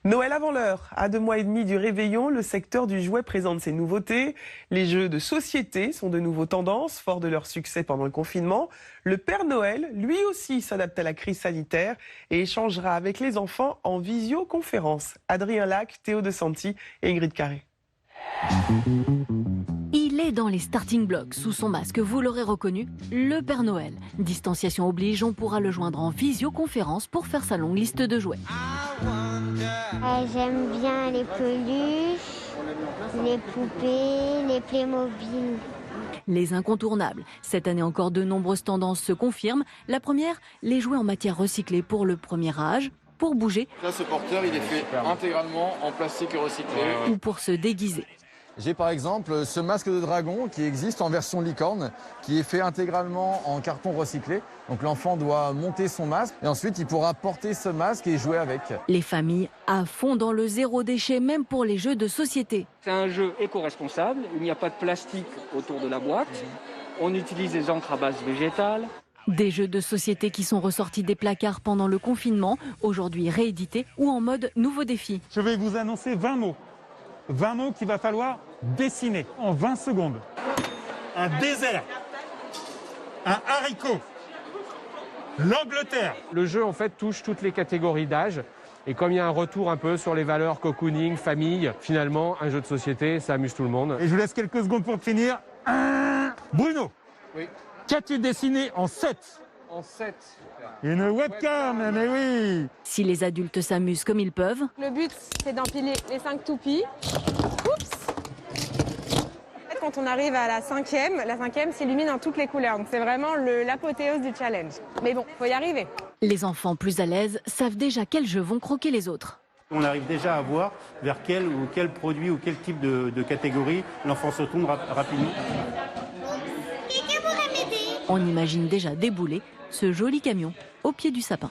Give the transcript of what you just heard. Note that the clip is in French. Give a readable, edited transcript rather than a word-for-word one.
Noël avant l'heure. À 2 mois et demi du réveillon, le secteur du jouet présente ses nouveautés. Les jeux de société sont de nouveau tendances, forts de leur succès pendant le confinement. Le Père Noël, lui aussi, s'adapte à la crise sanitaire et échangera avec les enfants en visioconférence. Adrien Lac, Théo De Santi et Ingrid Carré. Il est dans les starting blocks, sous son masque, vous l'aurez reconnu, le Père Noël. Distanciation oblige, on pourra le joindre en visioconférence pour faire sa longue liste de jouets. J'aime bien les peluches, les poupées, les Playmobil. Les incontournables. Cette année encore, de nombreuses tendances se confirment. La première, les jouets en matière recyclée pour le premier âge, pour bouger. Là, ce porteur, il est fait intégralement en plastique recyclé. Ou pour se déguiser. J'ai par exemple ce masque de dragon qui existe en version licorne, qui est fait intégralement en carton recyclé. Donc l'enfant doit monter son masque et ensuite il pourra porter ce masque et jouer avec. Les familles à fond dans le zéro déchet, même pour les jeux de société. C'est un jeu éco-responsable, il n'y a pas de plastique autour de la boîte. On utilise des encres à base végétale. Des jeux de société qui sont ressortis des placards pendant le confinement, aujourd'hui réédités ou en mode nouveau défi. Je vais vous annoncer 20 mots. 20 mots qu'il va falloir dessiner en 20 secondes. Un désert, un haricot, l'Angleterre. Le jeu en fait touche toutes les catégories d'âge. Et comme il y a un retour un peu sur les valeurs cocooning, famille, finalement, un jeu de société, ça amuse tout le monde. Et je vous laisse quelques secondes pour finir. Bruno, Oui. qu'as-tu dessiné en 7 ? En 7. Une webcam, mais oui. Si les adultes s'amusent comme ils peuvent, Le but, c'est d'empiler les 5 toupies. Oups! Quand on arrive à la cinquième s'illumine en toutes les couleurs. Donc c'est vraiment l'apothéose du challenge. Mais bon, faut y arriver. les enfants plus à l'aise savent déjà quels jeux vont croquer les autres. On arrive déjà à voir vers quel produit ou quel type de catégorie l'enfant se tourne rapidement. On imagine déjà débouler ce joli camion au pied du sapin.